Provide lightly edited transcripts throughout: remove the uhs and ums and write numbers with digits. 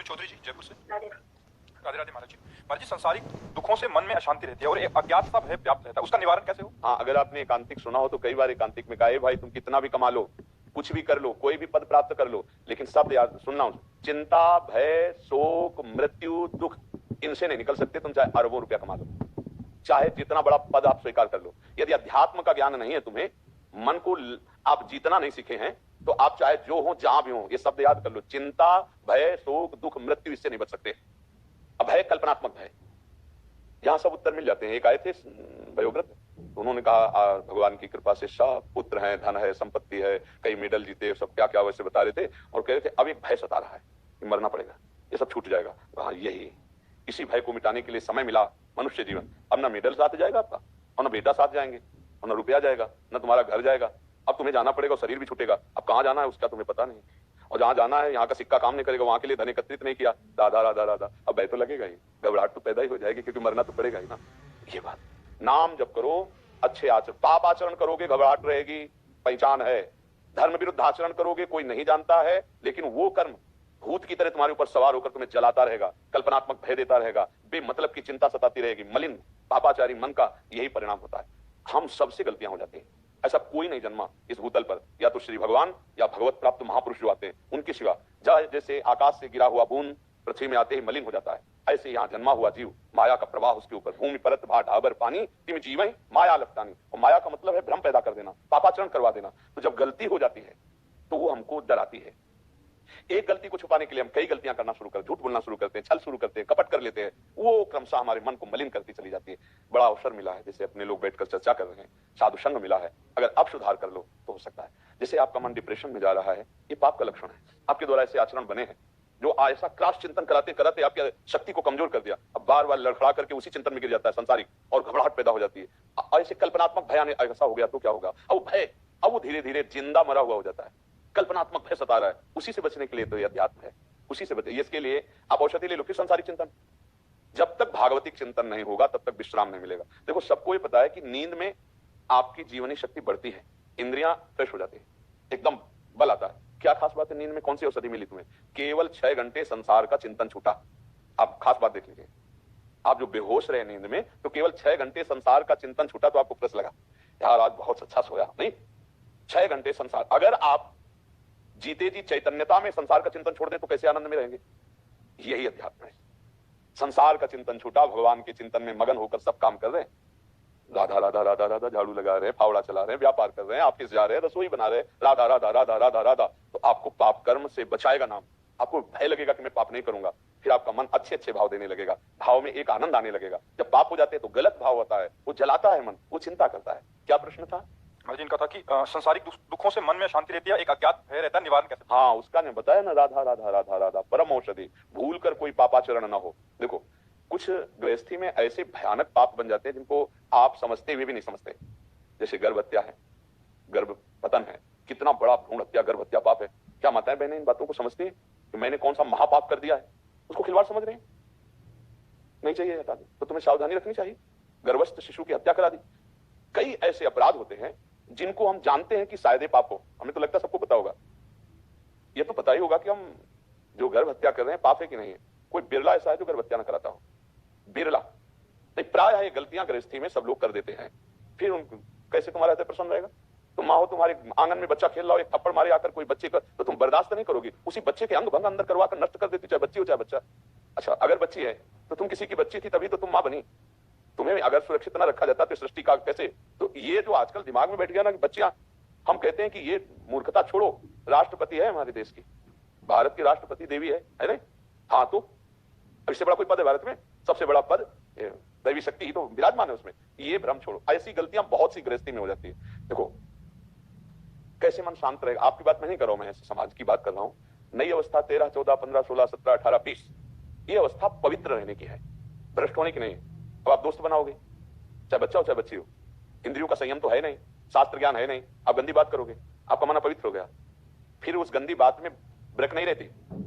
चौधरी जी, जयपुर से। राधे राधे महाराज जी। महाराज जी, संसारिक दुखों से मन में अशांति रहती है और एक अज्ञात सा भय व्याप्त रहता है, उसका निवारण कैसे हो? हाँ, अगर आपने एकांतिक सुना हो तो कई बार एकांतिक में कहा, भाई तुम कितना भी कमा लो, कुछ भी कर लो, कोई भी पद प्राप्त कर लो, लेकिन शब्द याद सुनना, चिंता, भय, शोक, मृत्यु, दुख, इनसे नहीं निकल सकते। तुम चाहे अरबों रुपया कमा लो, चाहे जितना बड़ा पद आप स्वीकार कर लो, यदि अध्यात्म का ज्ञान नहीं है तुम्हें, मन को आप जीतना नहीं सीखे हैं, तो आप चाहे जो हो जहां भी हो, ये शब्द याद कर लो, चिंता, भय, शोक, दुख, मृत्यु, इससे नहीं बच सकते। अब भय कल्पनात्मक भय, यहां सब उत्तर मिल जाते हैं। एक आए थे वयोवृद्ध, तो उन्होंने कहा भगवान की कृपा से सब पुत्र हैं, धन है, संपत्ति है, कई मेडल जीते, सब क्या क्या वैसे बता रहे थे, और कह रहे थे अब एक भय सता रहा है कि मरना पड़ेगा, ये सब छूट जाएगा। हाँ, यही इसी भय को मिटाने के लिए समय मिला मनुष्य जीवन। अब ना मेडल साथ जाएगा आपका, और ना बेटा साथ जाएंगे, और ना रुपया जाएगा, ना तुम्हारा घर जाएगा, अब तुम्हें जाना पड़ेगा, शरीर भी छूटेगा। अब कहाँ जाना है उसका तुम्हें पता नहीं, और जहां जाना है यहाँ का सिक्का काम नहीं करेगा, वहां के लिए धन एकत्रित नहीं किया, राधा राधा राधा, अब भय तो लगेगा ही, घबराहट तो पैदा ही हो जाएगी, क्योंकि मरना तो पड़ेगा ही ना। ये बात, नाम जप करो, अच्छे आचरण, पाप आचरण करोगे घबराहट रहेगी, पहचान है। धर्म विरुद्ध आचरण करोगे, कोई नहीं जानता है, लेकिन वो कर्म भूत की तरह तुम्हारे ऊपर सवार होकर तुम्हें जलाता रहेगा, कल्पनात्मक भय देता रहेगा, बेमतलब की चिंता सताती रहेगी। मलिन पापाचारी मन का यही परिणाम होता है। हम सबसे गलतियां हो जाती हैं। ऐसा कोई नहीं जन्मा इस भूतल पर, या तो श्री भगवान या भगवत प्राप्त महापुरुष जो आते हैं उनके सिवा। जैसे आकाश से गिरा हुआ बूंद पृथ्वी में आते ही मलिन हो जाता है, ऐसे यहाँ जन्मा हुआ जीव, माया का प्रवाह उसके ऊपर, भूमि परत भा ढाबर पानी तिम जीवन माया लपटानी। और माया का मतलब है भ्रम पैदा कर देना, पापाचरण करवा देना। तो जब गलती हो जाती है तो वो हमको डराती है। एक गलती को छुपाने के लिए हम कई गलतियां करना शुरू करते, झूठ बोलना शुरू करते हैं, छल शुरू करते हैं, कपट कर लेते हैं, वो क्रमशः हमारे मन को मलिन करती चली जाती है। बड़ा अवसर मिला है, जैसे अपने लोग बैठकर चर्चा कर रहे हैं, साधु संग मिला है, अगर अब सुधार कर लो तो हो सकता है। जैसे आपका मन डिप्रेशन में जा रहा है, ये पाप का लक्षण है। आपके द्वारा ऐसे आचरण बने हैं जो ऐसा क्रॉस चिंतन कराते कराते आपकी शक्ति को कमजोर कर दिया। अब बार बार लड़खड़ा करके उसी चिंतन में गिर जाता है संसारिक, और घबराहट पैदा हो जाती है। ऐसे कल्पनात्मक भय ऐसा हो गया तो क्या होगा? अब भय, अब वो धीरे धीरे जिंदा मरा हुआ हो जाता है, कल्पनात्मक भय सता रहा है। उसी से बचने के लिए तो ये अध्यात्म है, उसी से बचे। इसके लिए आप औषधि ले लो, फिर संसारिक चिंतन। जब तक भागवतिक चिंतन नहीं होगा तब तक विश्राम नहीं मिलेगा। देखो, सबको ये पता है कि नींद में आपकी जीवनी शक्ति बढ़ती है, इंद्रियां फ्रेश हो जाती है, एकदम बल आता है। क्या खास बात है नींद में? कौन सी औषधि मिली तुम्हें? केवल 6 घंटे संसार का चिंतन छूटा। आप खास बात देख लीजिए, आप जो बेहोश रहे नींद में, तो केवल 6 घंटे संसार का चिंतन छूटा, तो आपको प्लस लगा, यार आज बहुत अच्छा सोया। नहीं, 6 घंटे संसार। अगर आप जीते जी चैतन्यता में संसार का चिंतन छोड़ दें तो कैसे आनंद में रहेंगे? यही अध्यात्म है। संसार का चिंतन छूटा, भगवान के चिंतन में मगन होकर सब काम कर रहे हैं, राधा राधा राधा राधा, झाड़ू लगा रहे हैं, फावड़ा चला रहे हैं, व्यापार कर रहे हैं, ऑफिस जा रहे हैं, रसोई बना रहे हैं, राधा राधा राधा राधा राधा, तो आपको पाप कर्म से बचाएगा नाम। आपको भय लगेगा कि मैं पाप नहीं करूंगा, फिर आपका मन अच्छे अच्छे भाव देने लगेगा, भाव में एक आनंद आने लगेगा। जब पाप हो जाते हैं तो गलत भाव होता है, वो जलाता है मन, वो चिंता करता है। क्या प्रश्न था? महाराज जी, इनका था कि संसारिक दुखों से मन में शांति रहती है, एक अज्ञात भय रहता है, निवारण कैसे? हाँ, उसका ने बताया ना, राधा राधा राधा राधा परम औषधि, भूल कर कोई पापाचरण ना हो। देखो, कुछ गृहस्थी में ऐसे भयानक पाप बन जाते हैं जिनको आप समझते हुए भी नहीं समझते। जैसे गर्भ हत्या है, गर्भ पतन है, कितना बड़ा भ्रूण हत्या, गर्भ हत्या पाप है। क्या माताएं बहनें इन बातों को समझती है कि मैंने कौन सा महापाप कर दिया है? उसको खिलवाड़ समझ रहे हैं। नहीं चाहिए हटा दे, तो तुम्हें सावधानी रखनी चाहिए। गर्भस्थ शिशु की हत्या करा दी। कई ऐसे अपराध होते हैं जिनको हम जानते हैं कि शायद ये पाप हो, हमें तो लगता है सबको पता होगा। ये तो पता ही होगा कि हम जो गर्भ हत्या कर रहे हैं पाप है कि नहीं है। कोई बिरला ऐसा है जो गर्भ हत्या न कराता हो, बिरला नहीं। प्राय ये गलतियां गृहस्थी में सब लोग कर देते हैं। फिर उनको कैसे तुम्हारा हृदय प्रसन्न रहेगा? तुम माँ हो, तुम्हारे आंगन में बच्चा खेल रहा हो, एक थप्पड़ मारे आकर कोई बच्चे का, तो तुम बर्दाश्त नहीं करोगी। उसी बच्चे के अंग भंग अंदर करवा कर नष्ट कर देती, चाहे बच्ची हो चाहे बच्चा। अच्छा, अगर बच्ची है तो तुम किसी की बच्ची थी तभी तो तुम मां बनी। तुम्हें अगर सुरक्षित न रखा जाता तो सृष्टि का कैसे? तो ये जो आजकल दिमाग में बैठ गया ना कि बच्चियां, हम कहते हैं कि ये मूर्खता छोड़ो। राष्ट्रपति है हमारे देश की, भारत की राष्ट्रपति देवी है नहीं? हाँ, तो इससे बड़ा कोई पद है भारत में? सबसे बड़ा पद दैवी शक्ति ही तो विराजमान है उसमें। ये भ्रम छोड़ो। ऐसी गलतियां बहुत सी गृहस्थी में हो जाती है। देखो, कैसे मन शांत रहेगा? आपकी बात मैं नहीं कर रहा हूं, मैं ऐसे समाज की बात कर रहा हूं। नई अवस्था 13, 14, 15, 16, 17, 18, 20, ये अवस्था पवित्र रहने की है, भ्रष्ट होने की नहीं है। अब आप दोस्त बनाओगे, चाहे बच्चा हो चाहे बच्ची हो, इंद्रियों का संयम तो है नहीं, शास्त्र ज्ञान है नहीं, आप गंदी बात करोगे, आपका मन अपवित्र हो गया। फिर उस गंदी बात में ब्रेक नहीं रहती,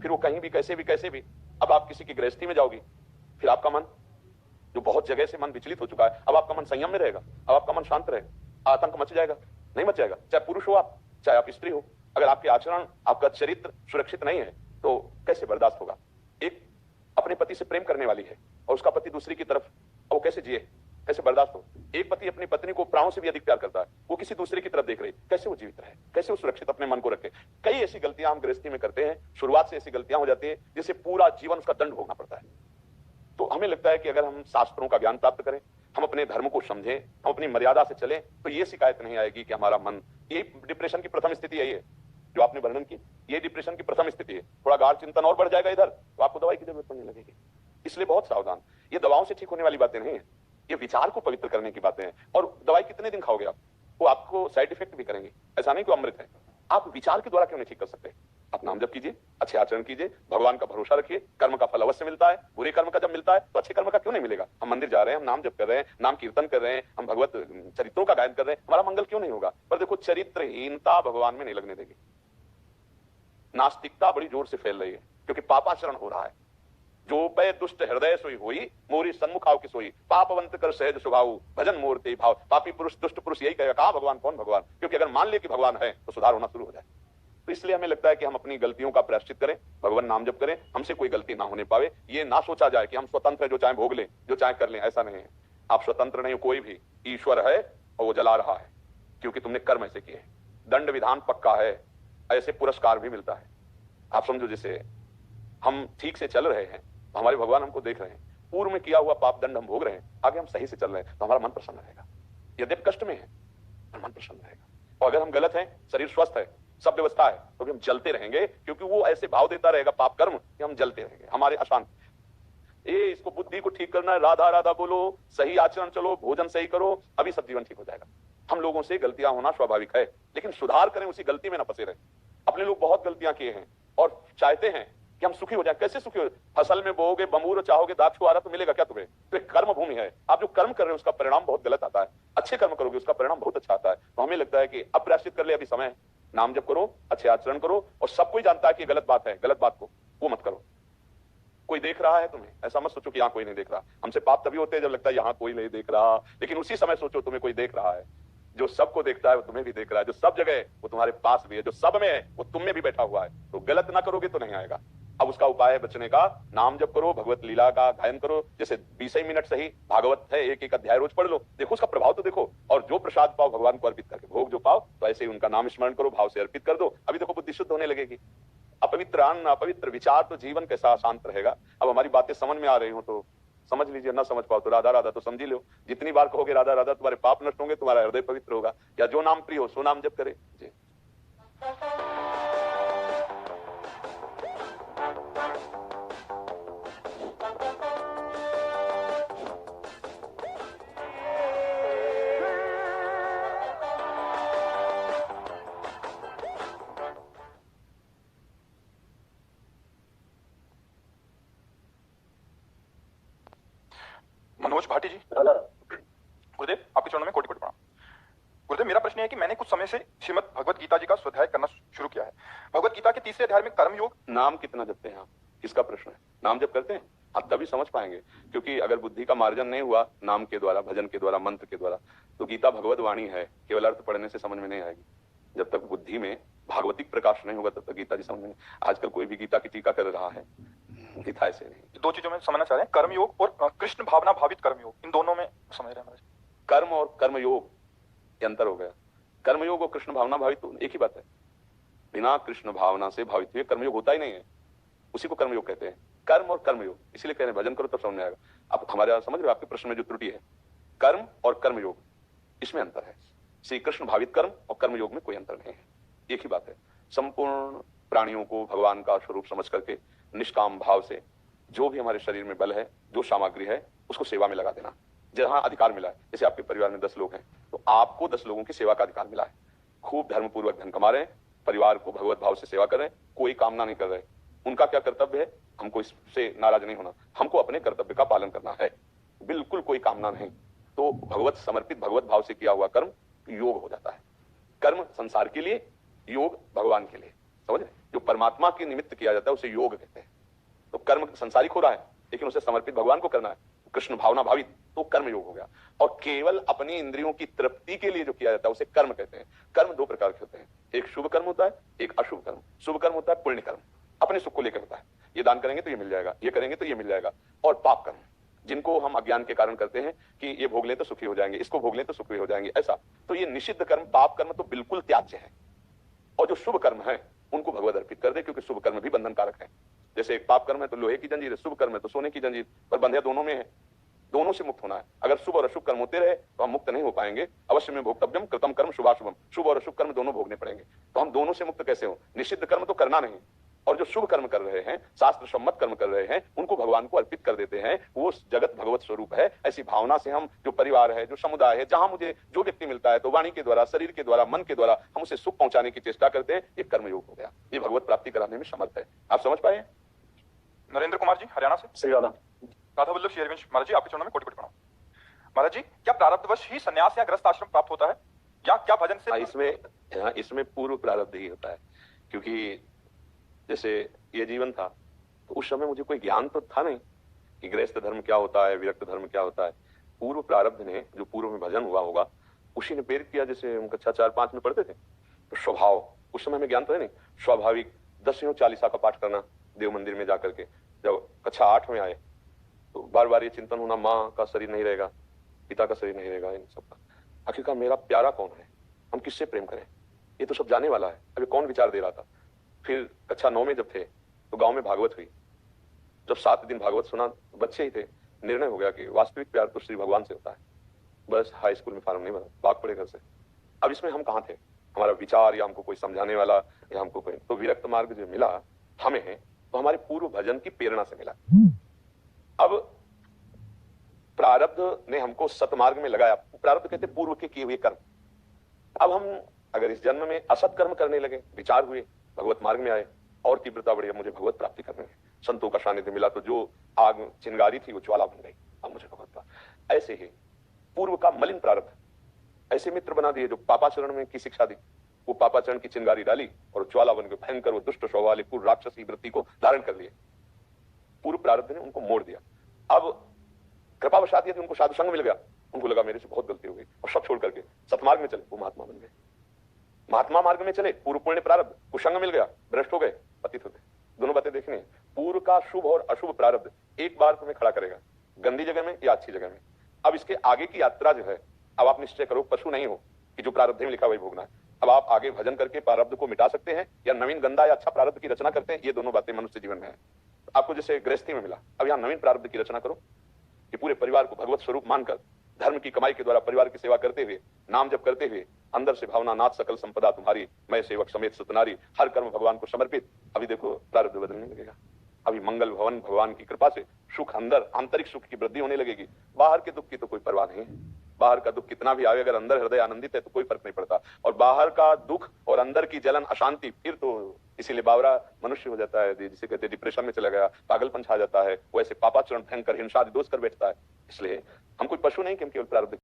फिर वो कहीं भी कैसे भी। अब आप किसी की गृहस्थी में जाओगी, फिर आपका मन जो बहुत जगह से मन विचलित हो चुका है, अब आपका मन संयम में रहेगा, अब आपका मन शांत रहेगा। आतंक मच जाएगा? नहीं मच जाएगा। चाहे पुरुष हो आप, चाहे आप स्त्री हो, अगर आपके आचरण, आपका चरित्र सुरक्षित नहीं है तो कैसे बर्दाश्त होगा? एक अपने पति से प्रेम करने वाली है और उसका पति दूसरी की तरफ, वो कैसे जिए, कैसे बर्दाश्त हो। एक पति अपनी पत्नी को प्राणों से भी अधिक प्यार करता है, वो किसी दूसरे की तरफ देख रही, कैसे वो जीवित रहे, कैसे वो सुरक्षित अपने मन को रखे। कई ऐसी गलतियां हम गृहस्थी में करते हैं, शुरुआत से ऐसी गलतियां हो जाती है जिससे पूरा जीवन उसका दंड भोगना पड़ता है। तो हमें लगता है कि अगर हम शास्त्रों का ज्ञान प्राप्त करें, हम अपने धर्म को समझें, हम अपनी मर्यादा से चलें, तो ये शिकायत नहीं आएगी कि हमारा मन, ये डिप्रेशन की प्रथम स्थिति यही है जो आपने वर्णन की, ये डिप्रेशन की प्रथम स्थिति है। थोड़ा गाढ़ चिंतन और बढ़ जाएगा इधर तो आपको दवाई की जरूरत पड़ने लगेगी। इसलिए बहुत सावधान, ये दवाओं से ठीक होने वाली बातें नहीं है, ये विचार को पवित्र करने की बातें हैं। और दवाई कितने दिन खाओगे आप, वो आपको साइड इफेक्ट भी करेंगे, ऐसा नहीं कि अमृत है। आप विचार के द्वारा क्यों नहीं ठीक कर सकते। आप नाम जप कीजिए, अच्छे आचरण कीजिए, भगवान का भरोसा रखिए, कर्म का फल अवश्य मिलता है। बुरे कर्म का जब मिलता है तो अच्छे कर्म का क्यों नहीं मिलेगा। हम मंदिर जा रहे हैं, हम नाम जप कर रहे हैं, नाम कीर्तन कर रहे हैं, हम भगवत चरित्रों का गायन कर रहे हैं, हमारा मंगल क्यों नहीं होगा। पर देखो, चरित्रहीनता भगवान में नहीं लगने देगी। नास्तिकता बड़ी जोर से फैल रही है क्योंकि पापाचरण हो रहा है। जो पे दुष्ट हृदय सोई होई, मोरी सन्मुख आओ की सोई, पापवंत कर सहज स्वभाव, भजन मोर ते भाव। पापी पुरुष, दुष्ट पुरुष यही कहेगा, कहां भगवान, कौन भगवान। क्योंकि अगर मान ले कि भगवान है तो सुधार होना शुरू हो जाए। तो इसलिए हमें लगता है कि हम अपनी गलतियों का प्रायश्चित करें, भगवान नाम जप करें, हमसे कोई गलती ना होने पावे। ये ना सोचा जाए कि हम स्वतंत्र है, जो चाहे भोग लें, जो चाहे कर लें, ऐसा नहीं है। आप स्वतंत्र नहीं हो, कोई भी ईश्वर है और वो जला रहा है क्योंकि तुमने कर्म ऐसे किए। दंड विधान पक्का है, ऐसे पुरस्कार भी मिलता है। आप समझो, जैसे हम ठीक से चल रहे हैं तो हमारे भगवान हमको देख रहे हैं, पूर्व में किया हुआ पाप दंड हम भोग रहे हैं, आगे हम सही से चल रहे हैं तो हमारा मन प्रसन्न रहेगा। यद्यपि कष्ट में है पर मन प्रसन्न रहेगा। और अगर हम गलत हैं, शरीर स्वस्थ है, सब व्यवस्था है, तो भी हम जलते रहेंगे क्योंकि वो ऐसे भाव देता रहेगा पाप कर्म कि हम जलते रहेंगे, हमारे अशांत। ये इसको बुद्धि को ठीक करना है, राधा राधा बोलो, सही आचरण चलो, भोजन सही करो, अभी सब जीवन ठीक हो जाएगा। हम लोगों से गलतियां होना स्वाभाविक है, लेकिन सुधार करें, उसी गलती में न फंसे रहे। अपने लोग बहुत गलतियां किए हैं और चाहते हैं कि हम सुखी हो जाए। कैसे सुखी हो। फसल में बोओगे बमूर, चाहोगे दाक्षुआरा, तो मिलेगा क्या तुम्हें। तो एक कर्म भूमि है, आप जो कर्म कर रहे हो उसका परिणाम बहुत गलत आता है, अच्छे कर्म करोगे उसका परिणाम बहुत अच्छा आता है। तो हमें लगता है कि अब प्रायश्चित कर ले, अभी समय है, नाम जप करो, अच्छे आचरण करो। और सब कोई जानता है कि गलत बात है, गलत बात को वो मत करो। कोई देख रहा है तुम्हें, ऐसा मत सोचो कि यहाँ कोई नहीं देख रहा। हमसे पाप तभी होते हैं जब लगता है यहाँ कोई नहीं देख रहा, लेकिन उसी समय सोचो तुम्हें कोई देख रहा है। जो सबको देखता है वो तुम्हें भी देख रहा है, जो सब जगह है वो तुम्हारे पास भी है, जो सब में है वो तुम में भी बैठा हुआ है। तो गलत ना करोगे तो नहीं आएगा। अब उसका उपाय है बचने का, नाम जप करो, भगवत लीला का गायन करो। जैसे 20 ही मिनट सही, भागवत है, एक एक अध्याय रोज पढ़ लो, देखो उसका प्रभाव तो देखो। और जो प्रसाद पाओ भगवान को अर्पित करके, भोग जो पाओ तो ऐसे ही उनका नाम स्मरण करो, भाव से अर्पित कर दो। अभी देखो बुद्धि शुद्ध होने लगेगी। अपवित्र अन्न, अपवित्र विचार, तो जीवन कैसा शांत रहेगा। अब हमारी बातें समझ में आ रही हो तो समझ लीजिए, ना समझ पाओ तो राधा राधा तो समझ ही लो। जितनी बार कहोगे राधा राधा, तुम्हारे पाप नष्ट होंगे, तुम्हारा हृदय पवित्र होगा। या जो नाम प्रिय हो सो नाम जप करे जी। मनोज भाटी जी, गुरुदेव आपके चरणों में कोटि कोटि प्रणाम। गुरुदेव, मेरा प्रश्न है कि मैंने कुछ समय से श्रीमद् भगवत गीता जी का स्वाध्याय करना शुरू किया है। भगवत गीता के 3रे अध्याय में कर्म योग। नाम कितना जपते हैं आप, किसका प्रश्न है। नाम जप करते हैं आप तभी समझ पाएंगे, क्योंकि अगर बुद्धि का मार्जन नहीं हुआ नाम के द्वारा, भजन के द्वारा, मंत्र के द्वारा, तो गीता भगवत वाणी है, केवल अर्थ पढ़ने से समझ में नहीं आएगी। जब तक बुद्धि में भागवतिक प्रकाश नहीं होगा तब तक गीता जी समझ में नहीं। आजकल कोई भी गीता की टीका कर रहा है, गीता ऐसे नहीं। 2 चीजों में समझना चाह रहे हैं, कर्म योग और कृष्ण भावना भावित कर्म योग, इन दोनों में समझ रहे हैं। कर्म और कर्म योग ये अंतर हो गया। कर्म योग और कृष्ण भावना भावित तो एक ही बात है। बिना कृष्ण भावना से भावित हुए कर्म योग होता ही नहीं है, उसी को कर्म योग कहते हैं। कर्म और कर्म योग इसलिए कह रहे हैं भजन करो तब समझ में आएगा। अब हमारे यहाँ समझ रहे हो, आपके प्रश्न में जो त्रुटि है, कर्म और कर्म योग इसमें अंतर है। श्री कृष्ण भावित कर्म और कर्म योग में कोई अंतर नहीं है, एक ही बात है। संपूर्ण प्राणियों को भगवान का स्वरूप समझ करके निष्काम भाव से जो भी हमारे शरीर में बल है, जो सामग्री है, उसको सेवा में लगा देना। जहां अधिकार मिला है, जैसे आपके परिवार में 10 लोग हैं तो आपको 10 लोगों की सेवा का अधिकार मिला है। खूब धर्मपूर्वक धन कमा रहे हैं, परिवार को भगवत भाव से सेवा कर रहे हैं, कोई कामना नहीं कर रहे। उनका क्या कर्तव्य है, हमको इससे नाराज नहीं होना, हमको अपने कर्तव्य का पालन करना है, बिल्कुल कोई कामना नहीं। तो भगवत समर्पित, भगवत भाव से किया हुआ कर्म योग हो जाता है। कर्म संसार के लिए, योग भगवान के लिए, समझ रहे। जो परमात्मा के निमित्त किया जाता है उसे योग कहते हैं। तो कर्म संसारिक हो रहा है लेकिन उसे समर्पित भगवान को करना है, कृष्ण भावना भावित, तो कर्म योग हो गया। और केवल अपनी इंद्रियों की तृप्ति के लिए जो किया जाता है उसे कर्म कहते हैं। कर्म 2 प्रकार के होते हैं, एक शुभ कर्म होता है, एक अशुभ कर्म। शुभ कर्म होता है पुण्य कर्म, अपने सुख को लेकर होता है। ये दान करेंगे तो ये मिल जाएगा, ये करेंगे तो ये मिल जाएगा। और पाप कर्म जिनको हम अज्ञान के कारण करते हैं कि ये भोग लें तो सुखी हो जाएंगे, इसको भोग लें तो सुखी हो जाएंगे, ऐसा। तो ये निषिद्ध कर्म, पाप कर्म तो बिल्कुल त्याज्य है। और जो शुभ कर्म है उनको भगवत अर्पित कर दे, क्योंकि शुभ कर्म भी बंधन कारक है। जैसे एक पाप कर्म है तो लोहे की जंजीर है, शुभ कर्म है तो सोने की जंजीर, पर बंधे दोनों में है। दोनों से मुक्त होना है। अगर शुभ और अशुभ कर्म होते रहे तो हम मुक्त नहीं हो पाएंगे। अवश्य में भोक्तव्यम कृतम कर्म शुभाशुभम, शुभ और अशुभ कर्म दोनों भोगने पड़ेंगे। तो हम दोनों से मुक्त कैसे हो? निषिद्ध कर्म तो करना नहीं, और जो शुभ कर्म कर रहे हैं, शास्त्र सम्मत कर्म कर रहे हैं, उनको भगवान को अर्पित कर देते हैं। वो जगत भगवत स्वरूप है। ऐसी भावना से हम, जो परिवार है, जो समुदाय है, जहां मुझे जो व्यक्ति मिलता है, तो वाणी के द्वारा, शरीर के द्वारा, मन के द्वारा हम उसे सुख पहुंचाने की चेष्टा करते हैं। ये कर्मयोग हो गया। ये भगवत प्राप्ति कराने में समर्थ है। आप समझ पाए? नरेंद्र कुमार जी, हरियाणा से। सही वाला। राधा वल्लभ शेरवंश महाराज जी, आपके चरणों में कोटि कोटि प्रणाम। महाराज जी, क्या प्रारब्धवश ही संन्यास या गृहस्थ आश्रम प्राप्त होता है, या क्या भजन से? इसमें पूर्व प्रारब्ध ही होता है। क्योंकि जैसे ये जीवन था तो उस समय मुझे कोई ज्ञान तो था नहीं कि गृहस्थ धर्म क्या होता है, विरक्त धर्म क्या होता है। पूर्व प्रारब्ध ने, जो पूर्व में भजन हुआ होगा, उसी ने प्रेरित किया। जैसे हम कक्षा 4-5 में पढ़ते थे, तो स्वभाव, उस समय में ज्ञान तो है नहीं, स्वाभाविक 10 चालीसा का पाठ करना देव मंदिर में जाकर के। जब कक्षा 8 में आए तो बार बार ये चिंतन होना, माँ का शरीर नहीं रहेगा, पिता का शरीर नहीं रहेगा, इन सबका आखिरकार मेरा प्यारा कौन है, हम किससे प्रेम करें, ये तो सब जाने वाला है। अभी कौन विचार दे रहा था। फिर कक्षा 9 में जब थे तो गांव में भागवत हुई। जब 7 दिन भागवत सुना, बच्चे ही थे, निर्णय हो गया कि वास्तविक प्यार तो श्री भगवान से होता है। बस हाई स्कूल में फार्म नहीं भरा, भाग पड़े घर से। अब इसमें हम कहाँ थे? हमारा विचार या हमको कोई समझाने वाला या हमको कोई, तो विरक्त मार्ग जो मिला हमें है तो हमारे पूर्व भजन की प्रेरणा से मिला। अब प्रारब्ध ने हमको सतमार्ग में लगाया। प्रारब्ध कहते पूर्व के किए हुए कर्म। अब हम अगर इस जन्म में असत कर्म करने लगे, विचार हुए, भगवत मार्ग में आए, और तीव्रता बढ़ी, अब मुझे भगवत प्राप्ति करनी है, संतों का सानिध्य मिला, तो जो आग चिंगारी थी वो ज्वाला बन गई, अब मुझे भगवत प्राप्ति। ऐसे ही पूर्व का मलिन प्रारब्ध ऐसे मित्र बना दिए जो पापाचरण में की शिक्षा दी, वो पापाचरण की चिंगारी डाली और ज्वाला बन गए, भयंकर वो दुष्ट स्वभाव वाले पूर्व राक्षसी वृत्ति को धारण कर लिए। पूर्व प्रारब्ध ने उनको मोड़ दिया। अब कृपावशात यदि उनको साधु संग मिल गया, उनको लगा मेरे से बहुत गलती हो गई, और सब छोड़ करके सतमार्ग में चले, वो महात्मा बन गए। महात्मा मार्ग में चले, पूर्व पुण्य प्रारब्ध, कुसंग मिल गया, भ्रष्ट हो गए, पतित हो गए। दोनों बातें देखनी है। पूर्व का शुभ और अशुभ प्रारब्ध एक बार तुम्हें खड़ा करेगा, गंदी जगह में या अच्छी जगह में। अब इसके आगे की यात्रा जो है, अब आप निश्चय करो, पशु नहीं हो कि जो प्रारब्ध में लिखा वही भोगना है। अब आप आगे भजन करके प्रारब्ध को मिटा सकते हैं, या नवीन गंदा या अच्छा प्रारब्ध की रचना करते हैं। ये दोनों बातें मनुष्य जीवन में है। आपको जैसे गृहस्थी में मिला, अब यहाँ नवीन प्रारब्ध की रचना करो कि पूरे परिवार को भगवत स्वरूप मानकर, धर्म की कमाई के द्वारा परिवार की सेवा करते हुए, नाम जप करते हुए, अंदर से भावना, नाथ सकल संपदा तुम्हारी, मैं सेवक समेत सुतनारी, हर कर्म भगवान को समर्पित। अभी देखो प्रारब्ध बदलने लगेगा। अभी मंगल भवन भगवान की कृपा से सुख, अंदर आंतरिक सुख की वृद्धि होने लगेगी। बाहर के दुख की तो कोई परवाह नहीं है। बाहर का दुख कितना भी आवे, अगर अंदर हृदय आनंदित है तो कोई फर्क नहीं पड़ता। और बाहर का दुख और अंदर की जलन, अशांति, फिर तो इसीलिए बावरा मनुष्य हो जाता है, जिसे कहते हैं डिप्रेशन में चला गया, पागलपन छा जाता है, वैसे पापाचरण, भयंकर हिंसा आदि दोष कर बैठता है। इसलिए हम कोई पशु नहीं कि हम केवल प्रारब्ध